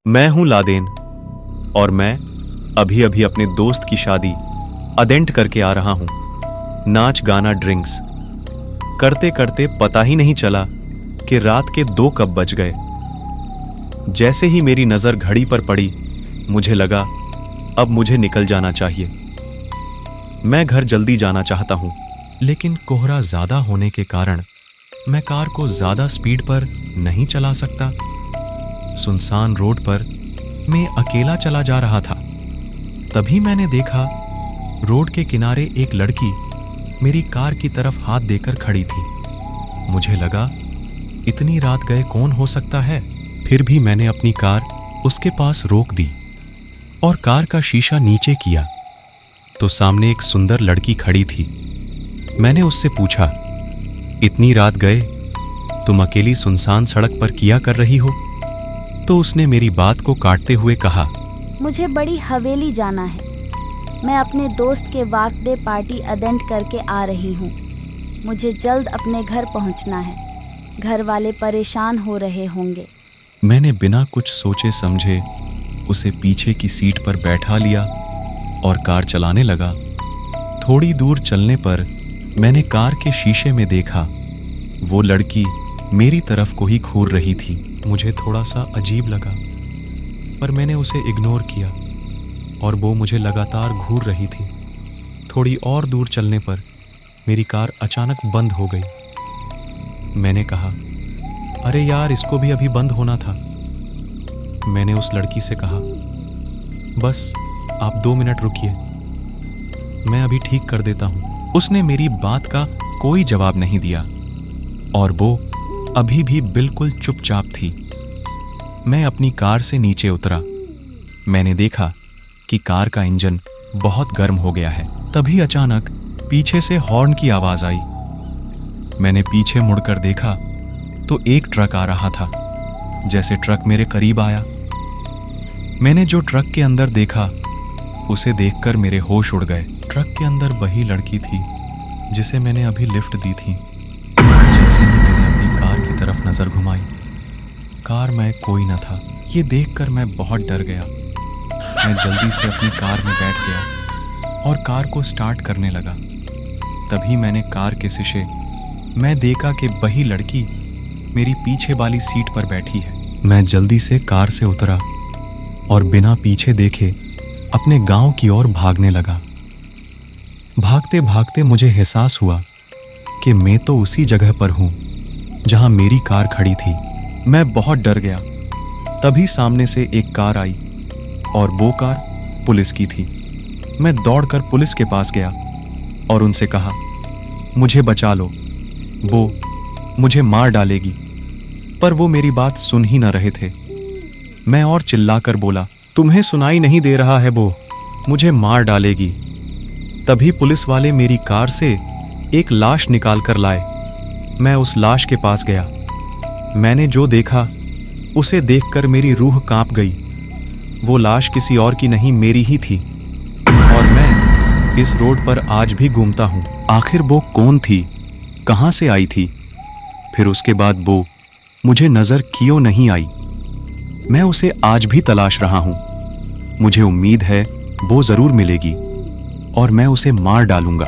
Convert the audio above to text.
मैं हूं लादेन और मैं अभी अभी अपने दोस्त की शादी अटेंड करके आ रहा हूं। नाच गाना ड्रिंक्स करते करते पता ही नहीं चला कि रात के 2 कब बज गए। जैसे ही मेरी नजर घड़ी पर पड़ी, मुझे लगा अब मुझे निकल जाना चाहिए। मैं घर जल्दी जाना चाहता हूं, लेकिन कोहरा ज्यादा होने के कारण मैं कार को ज्यादा स्पीड पर नहीं चला सकता। सुनसान रोड पर मैं अकेला चला जा रहा था। तभी मैंने देखा रोड के किनारे एक लड़की मेरी कार की तरफ हाथ देकर खड़ी थी। मुझे लगा इतनी रात गए कौन हो सकता है। फिर भी मैंने अपनी कार उसके पास रोक दी और कार का शीशा नीचे किया तो सामने एक सुंदर लड़की खड़ी थी। मैंने उससे पूछा, इतनी रात गए तुम अकेली सुनसान सड़क पर किया कर रही हो? तो उसने मेरी बात को काटते हुए कहा, मुझे बड़ी हवेली जाना है। मैं अपने दोस्त के बर्थडे पार्टी अटेंड करके आ रही हूँ। मुझे जल्द अपने घर पहुँचना है। घर वाले परेशान हो रहे होंगे। मैंने बिना कुछ सोचे समझे उसे पीछे की सीट पर बैठा लिया और कार चलाने लगा। थोड़ी दूर चलने पर मैंने कार के शीशे में देखा वो लड़की मेरी तरफ को ही घूर रही थी। मुझे थोड़ा सा अजीब लगा, पर मैंने उसे इग्नोर किया और वो मुझे लगातार घूर रही थी। थोड़ी और दूर चलने पर मेरी कार अचानक बंद हो गई। मैंने कहा, अरे यार, इसको भी अभी बंद होना था। मैंने उस लड़की से कहा, बस आप 2 मिनट रुकिए, मैं अभी ठीक कर देता हूं। उसने मेरी बात का कोई जवाब नहीं दिया और वो अभी भी बिल्कुल चुपचाप थी। मैं अपनी कार से नीचे उतरा। मैंने देखा कि कार का इंजन बहुत गर्म हो गया है। तभी अचानक पीछे से हॉर्न की आवाज आई। मैंने पीछे मुड़कर देखा तो एक ट्रक आ रहा था। जैसे ट्रक मेरे करीब आया, मैंने जो ट्रक के अंदर देखा उसे देखकर मेरे होश उड़ गए। ट्रक के अंदर वही लड़की थी जिसे मैंने अभी लिफ्ट दी थी। जैसे ही मैंने अपनी कार की तरफ नजर घुमाई, कार में कोई न था। ये देखकर मैं बहुत डर गया। मैं जल्दी से अपनी कार में बैठ गया और कार को स्टार्ट करने लगा। तभी मैंने कार के शीशे मैं देखा कि वही लड़की मेरी पीछे वाली सीट पर बैठी है। मैं जल्दी से कार से उतरा और बिना पीछे देखे अपने गांव की ओर भागने लगा। भागते भागते मुझे एहसास हुआ कि मैं तो उसी जगह पर हूं जहां मेरी कार खड़ी थी। मैं बहुत डर गया। तभी सामने से एक कार आई और वो कार पुलिस की थी। मैं दौड़कर पुलिस के पास गया और उनसे कहा, मुझे बचा लो, वो मुझे मार डालेगी। पर वो मेरी बात सुन ही न रहे थे। मैं और चिल्लाकर बोला, तुम्हें सुनाई नहीं दे रहा है, वो मुझे मार डालेगी। तभी पुलिस वाले मेरी कार से एक लाश निकाल कर लाए। मैं उस लाश के पास गया। मैंने जो देखा उसे देखकर मेरी रूह कांप गई। वो लाश किसी और की नहीं, मेरी ही थी। और मैं इस रोड पर आज भी घूमता हूं। आखिर वो कौन थी, कहां से आई थी? फिर उसके बाद वो मुझे नजर क्यों नहीं आई? मैं उसे आज भी तलाश रहा हूं। मुझे उम्मीद है वो जरूर मिलेगी और मैं उसे मार डालूंगा।